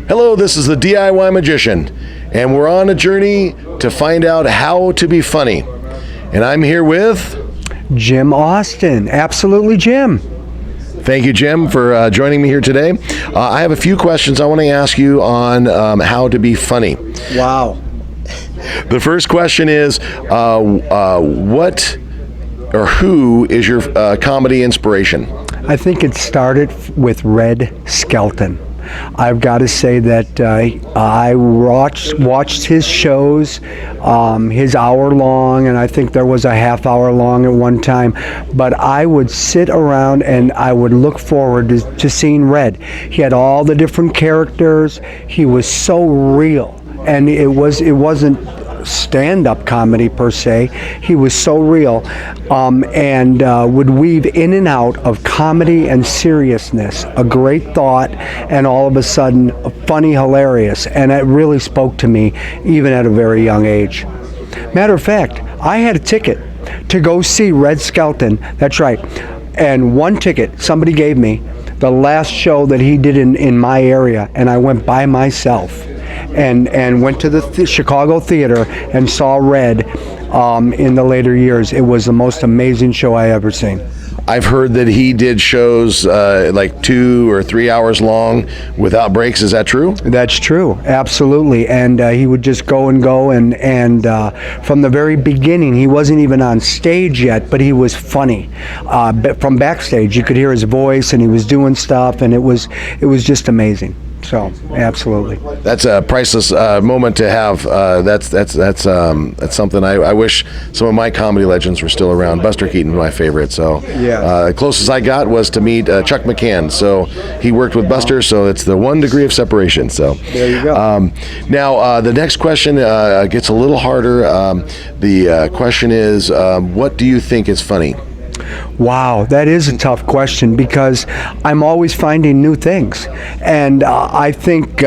Hello, this is the DIY Magician, and we're on a journey to find out how to be funny. And I'm here with Jim Austin. Absolutely, Jim. Thank you, Jim, for joining me here today. I have a few questions I want to ask you on how to be funny. Wow. The first question is, what or who is your comedy inspiration? I think it started with Red Skelton. I've got to say that I watched his shows, his hour long, and I think there was a half hour long at one time. But I would sit around and I would look forward to seeing Red. He had all the different characters. He was so real, and it wasn't stand-up comedy per se. He was so real, and would weave in and out of comedy and seriousness, a great thought, and all of a sudden funny, hilarious, and it really spoke to me even at a very young age. Matter of fact, I had a ticket to go see Red Skelton. That's right, and one ticket somebody gave me, the last show that he did in my area, and I went by myself and went to the Chicago Theater and saw Red in the later years. It was the most amazing show I ever seen. I've heard that he did shows like 2 or 3 hours long without breaks. Is that true? That's true, absolutely. And he would just go and go, and from the very beginning, he wasn't even on stage yet, but he was funny. But from backstage, you could hear his voice, and he was doing stuff, and it was just amazing. So, absolutely. That's a priceless moment to have. That's something I wish some of my comedy legends were still around. Buster Keaton was my favorite. So, yeah. The closest I got was to meet Chuck McCann. So he worked with Buster. So it's the 1 degree of separation. So there you go. Now the next question gets a little harder. The question is, what do you think is funny? Wow, that is a tough question because I'm always finding new things, and I think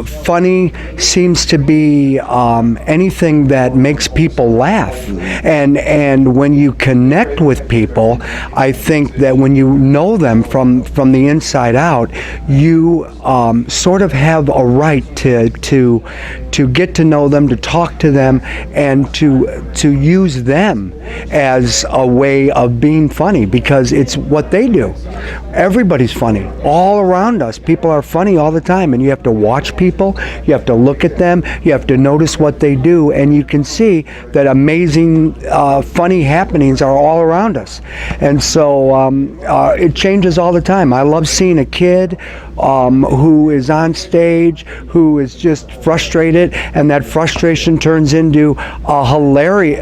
funny seems to be anything that makes people laugh, and when you connect with people, I think that when you know them from the inside out, you sort of have a right to get to know them, to talk to them, and to use them as a way of being funny, because it's what they do. Everybody's funny all around us. People are funny all the time, and you have to watch people, you have to look at them, you have to notice what they do, and you can see that amazing funny happenings are all around us. And so it changes all the time. I love seeing a kid who is on stage, who is just frustrated, and that frustration turns into hilarity.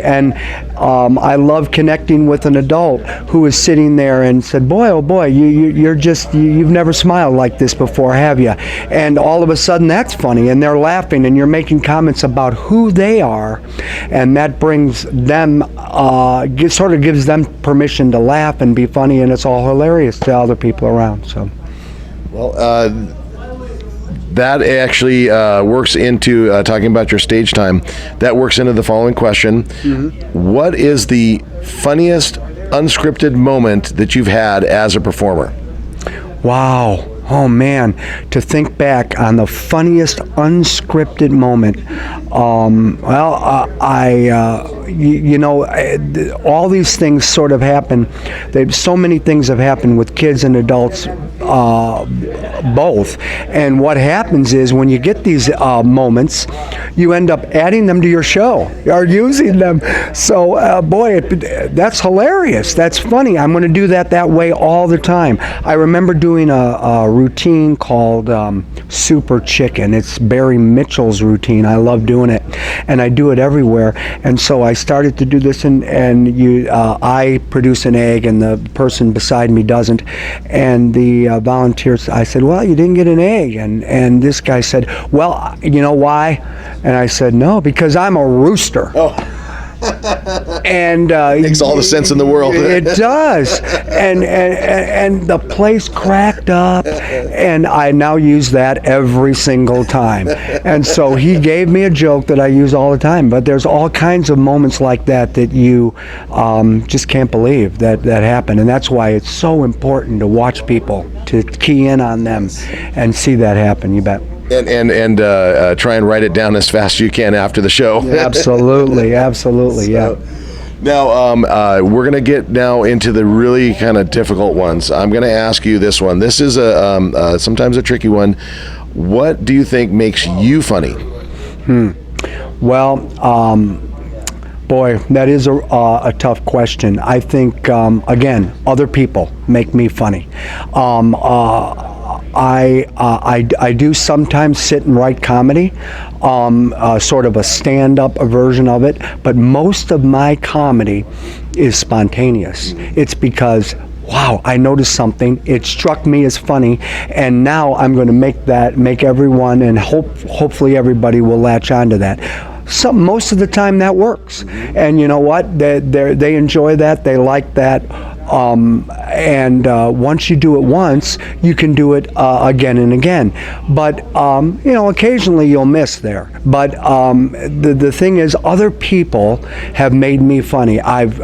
And I love connecting with an adult who is sitting there and said, "Boy, oh boy, you've never smiled like this before, have you?" And all of a sudden, that's funny, and they're laughing, and you're making comments about who they are, and that brings them, sort of gives them permission to laugh and be funny, and it's all hilarious to other people around. So. Well, that actually works into talking about your stage time. That works into the following question. Mm-hmm. What is the funniest unscripted moment that you've had as a performer? Wow. Oh man, to think back on the funniest unscripted moment. All these things sort of happen. So many things have happened with kids and adults, both. And what happens is when you get these moments, you end up adding them to your show or using them. So, that's hilarious. That's funny. I'm going to do that way all the time. I remember doing a routine called Super Chicken. It's Barry Mitchell's routine. I love doing it, and I do it everywhere. And so I started to do this, and I produce an egg, and the person beside me doesn't. And the volunteers, I said, "Well, you didn't get an egg," and this guy said, "Well, you know why?" And I said, "No, because I'm a rooster." Oh. And Makes all the sense in the world. It does, and the place cracked up, and I now use that every single time. And so he gave me a joke that I use all the time. But there's all kinds of moments like that that you just can't believe that happen, and that's why it's so important to watch people, to key in on them, and see that happen. You bet. And try and write it down as fast as you can after the show. Absolutely, absolutely, yeah. Now, we're going to get now into the really kind of difficult ones. I'm going to ask you this one. This is sometimes a tricky one. What do you think makes you funny? Well, boy, that is a tough question. I think, again, other people make me funny. I do sometimes sit and write comedy, sort of a stand-up version of it, but most of my comedy is spontaneous. It's because, wow, I noticed something, it struck me as funny, and now I'm going to make everyone, and hopefully everybody will latch onto that. Most of the time that works, and you know what? They enjoy that, they like that. And once you do it once, you can do it again and again. But occasionally you'll miss there. But the thing is, other people have made me funny. I've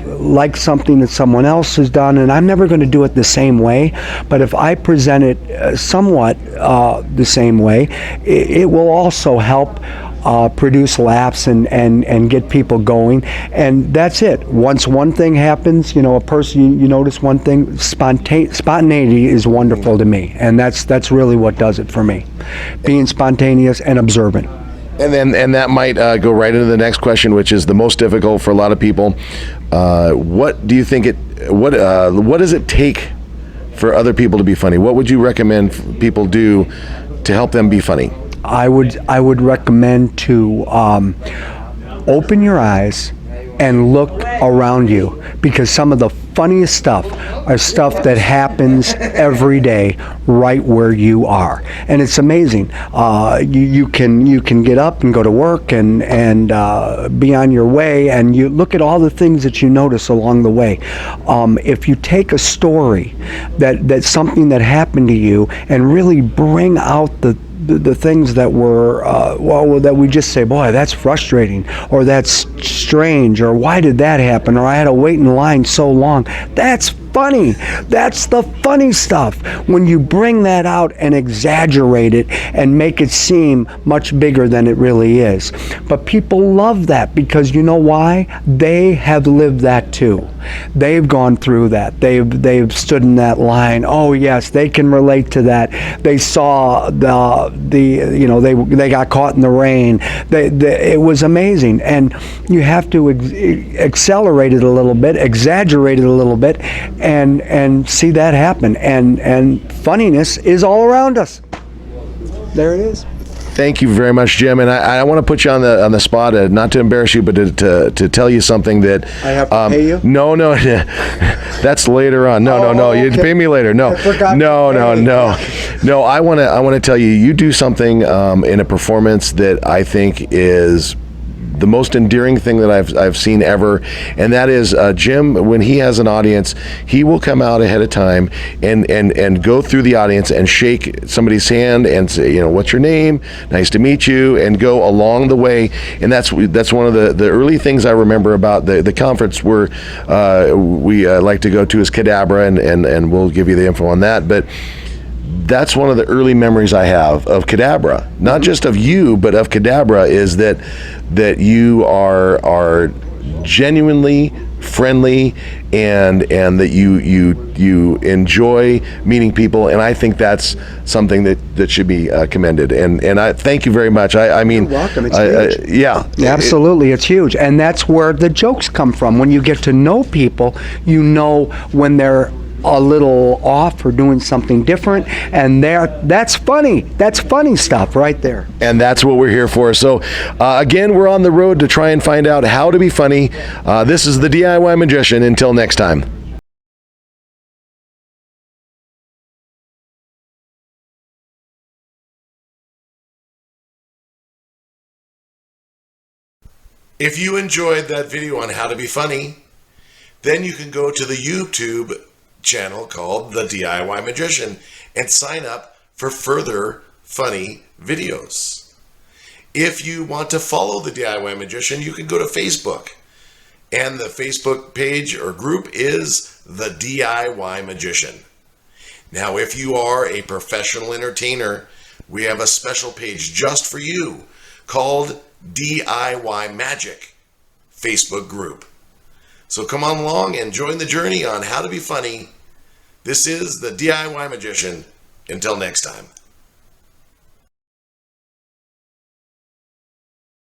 liked something that someone else has done, and I'm never going to do it the same way. But if I present it somewhat the same way, it will also help produce laughs and get people going, and that's it. Once one thing happens, a person, you notice one thing, spontaneity is wonderful to me, and that's really what does it for me, being spontaneous and observant. And that might go right into the next question, which is the most difficult for a lot of people. What do you think what does it take for other people to be funny? What would you recommend people do to help them be funny? I would recommend to open your eyes and look around you, because some of the funniest stuff are stuff that happens every day right where you are, and it's amazing. You can get up and go to work and be on your way, and you look at all the things that you notice along the way. If you take a story that's something that happened to you and really bring out the things that were that we just say, boy, that's frustrating, or that's strange, or why did that happen, or I had to wait in line so long. That's funny. That's the funny stuff, when you bring that out and exaggerate it and make it seem much bigger than it really is. But people love that, because you know why? They have lived that too. They've gone through that. They've stood in that line. Oh yes, they can relate to that. They saw they got caught in the rain. It was amazing, and you have to accelerate it a little bit, exaggerate it a little bit, and see that happen. And funniness is all around us. There it is. Thank you very much, Jim. And I want to put you on the spot, not to embarrass you, but to tell you something that I have to pay you. No, that's later on. No, okay. You pay me later. No, I forgot no. I want to tell you, you do something in a performance that I think is the most endearing thing that I've seen ever, and that is Jim. When he has an audience, he will come out ahead of time and go through the audience and shake somebody's hand and say, what's your name? Nice to meet you, and go along the way. And that's one of the early things I remember about the conference where we like to go to is Cadabra, and we'll give you the info on that. But that's one of the early memories I have of Cadabra, not just of you, but of Cadabra, is that you are genuinely friendly, and that you enjoy meeting people, and I think that's something that should be commended. And I thank you very much. I mean, you're welcome. It's huge. Yeah, absolutely, it's huge, and that's where the jokes come from. When you get to know people, you know when they're a little off or doing something different, and that's funny. That's funny stuff right there. And that's what we're here for. So again, we're on the road to try and find out how to be funny. This is the DIY Magician. Until next time. If you enjoyed that video on how to be funny, then you can go to the YouTube channel called The DIY Magician and sign up for further funny videos. If you want to follow The DIY Magician, you can go to Facebook. And the Facebook page or group is The DIY Magician. Now, if you are a professional entertainer, we have a special page just for you called DIY Magic Facebook group. So come on along and join the journey on how to be funny. This is the DIY Magician. Until next time.